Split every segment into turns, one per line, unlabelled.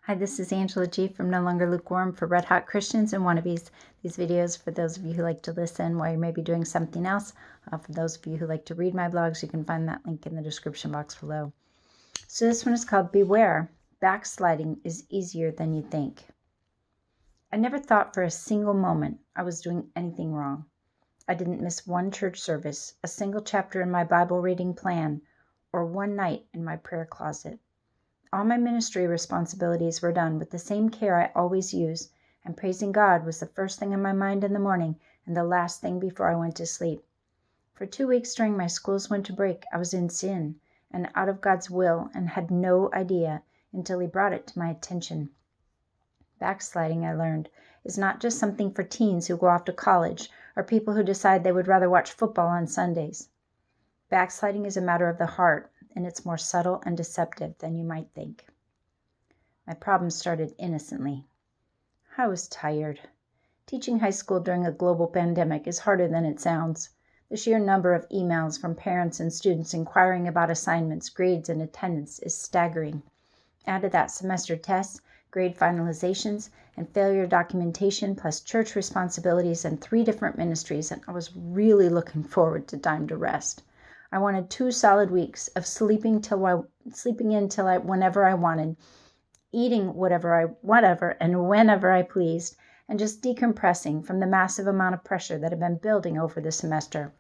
Hi, this is Angela G. from No Longer Lukewarm for Red Hot Christians and Wannabes. These videos for those of you who like to listen while you're maybe doing something else. For those of you who like to read my blogs, you can find that link in the description box below. So this one is called Beware. Backsliding is easier than you think. I never thought for a single moment I was doing anything wrong. I didn't miss one church service, a single chapter in my Bible reading plan, or one night in my prayer closet. All my ministry responsibilities were done with the same care I always use, and praising God was the first thing in my mind in the morning and the last thing before I went to sleep. For 2 weeks during my school's winter break, I was in sin and out of God's will and had no idea until He brought it to my attention. Backsliding, I learned, is not just something for teens who go off to college or people who decide they would rather watch football on Sundays. Backsliding is a matter of the heart, and it's more subtle and deceptive than you might think. My problem started innocently. I was tired. Teaching high school during a global pandemic is harder than it sounds. The sheer number of emails from parents and students inquiring about assignments, grades, and attendance is staggering. Add to that semester tests, grade finalizations, and failure documentation, plus church responsibilities and 3 different ministries, and I was really looking forward to time to rest. I wanted 2 solid weeks of sleeping in whenever I wanted, eating whatever and whenever I pleased, and just decompressing from the massive amount of pressure that had been building over the semester.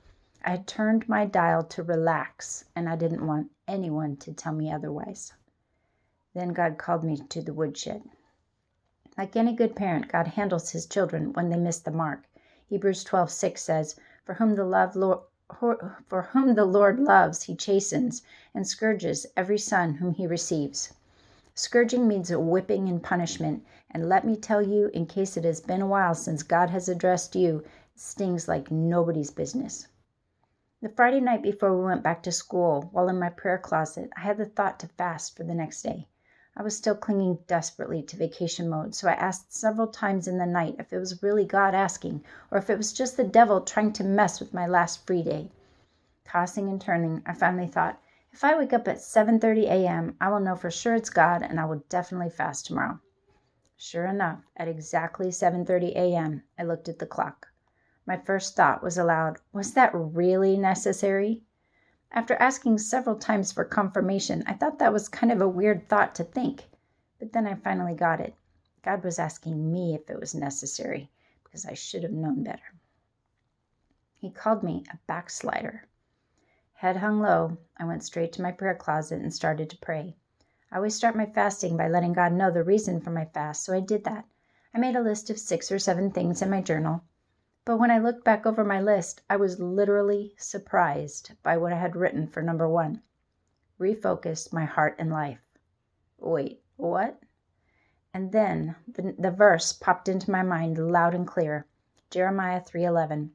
I had turned my dial to relax, and I didn't want anyone to tell me otherwise. Then God called me to the woodshed. Like any good parent, God handles His children when they miss the mark. Hebrews 12:6 says, For whom the Lord loves, He chastens and scourges every son whom He receives. Scourging means a whipping and punishment, and let me tell you, in case it has been a while since God has addressed you, it stings like nobody's business. The Friday night before we went back to school, while in my prayer closet, I had the thought to fast for the next day. I was still clinging desperately to vacation mode, so I asked several times in the night if it was really God asking, or if it was just the devil trying to mess with my last free day. Tossing and turning, I finally thought, if I wake up at 7:30 a.m., I will know for sure it's God, and I will definitely fast tomorrow. Sure enough, at exactly 7:30 a.m., I looked at the clock. My first thought was aloud, was that really necessary? After asking several times for confirmation, I thought that was kind of a weird thought to think. But then I finally got it. God was asking me if it was necessary, because I should have known better. He called me a backslider. Head hung low, I went straight to my prayer closet and started to pray. I always start my fasting by letting God know the reason for my fast, so I did that. I made a list of 6 or 7 things in my journal. But when I looked back over my list, I was literally surprised by what I had written for number 1. Refocus my heart and life. Wait, what? And then the verse popped into my mind loud and clear. Jeremiah 3:11.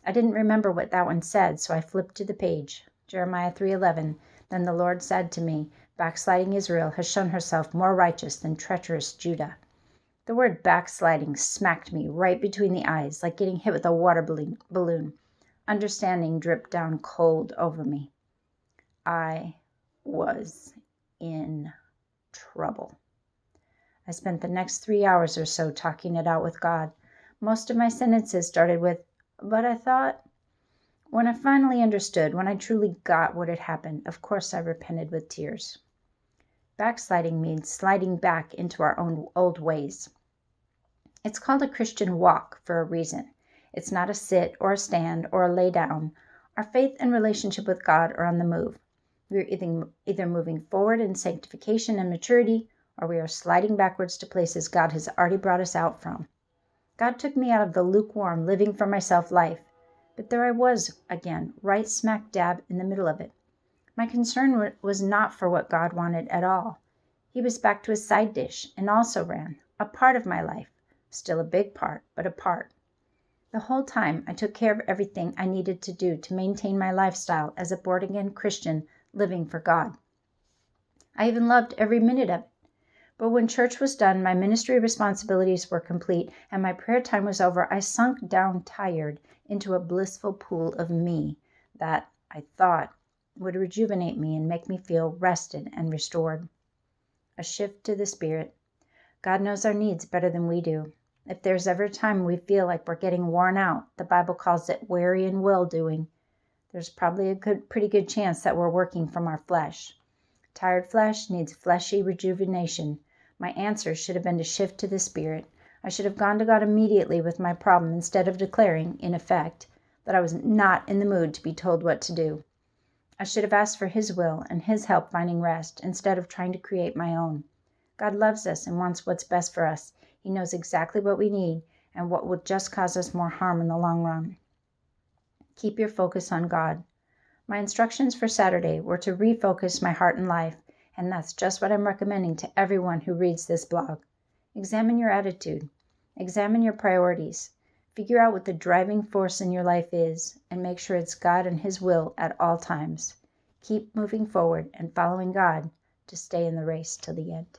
I didn't remember what that one said, so I flipped to the page. Jeremiah 3:11. Then the Lord said to me, Backsliding Israel has shown herself more righteous than treacherous Judah. The word backsliding smacked me right between the eyes, like getting hit with a water balloon. Understanding dripped down cold over me. I was in trouble. I spent the next 3 hours or so talking it out with God. Most of my sentences started with, but I thought. When I finally understood, when I truly got what had happened, of course I repented with tears. Backsliding means sliding back into our own old ways. It's called a Christian walk for a reason. It's not a sit or a stand or a lay down. Our faith and relationship with God are on the move. We are either moving forward in sanctification and maturity, or we are sliding backwards to places God has already brought us out from. God took me out of the lukewarm, living for myself life, but there I was again, right smack dab in the middle of it. My concern was not for what God wanted at all. He was back to his side dish and also ran, a part of my life. Still a big part, but a part. The whole time, I took care of everything I needed to do to maintain my lifestyle as a born-again Christian living for God. I even loved every minute of it. But when church was done, my ministry responsibilities were complete, and my prayer time was over, I sunk down tired into a blissful pool of me that, I thought, would rejuvenate me and make me feel rested and restored. A shift to the Spirit. God knows our needs better than we do. If there's ever a time we feel like we're getting worn out, the Bible calls it weary and well-doing. There's probably a pretty good chance that we're working from our flesh. Tired flesh needs fleshy rejuvenation. My answer should have been to shift to the Spirit. I should have gone to God immediately with my problem instead of declaring, in effect, that I was not in the mood to be told what to do. I should have asked for His will and His help finding rest instead of trying to create my own. God loves us and wants what's best for us. He knows exactly what we need and what will just cause us more harm in the long run. Keep your focus on God. My instructions for Saturday were to refocus my heart and life, and that's just what I'm recommending to everyone who reads this blog. Examine your attitude. Examine your priorities. Figure out what the driving force in your life is, and make sure it's God and His will at all times. Keep moving forward and following God to stay in the race till the end.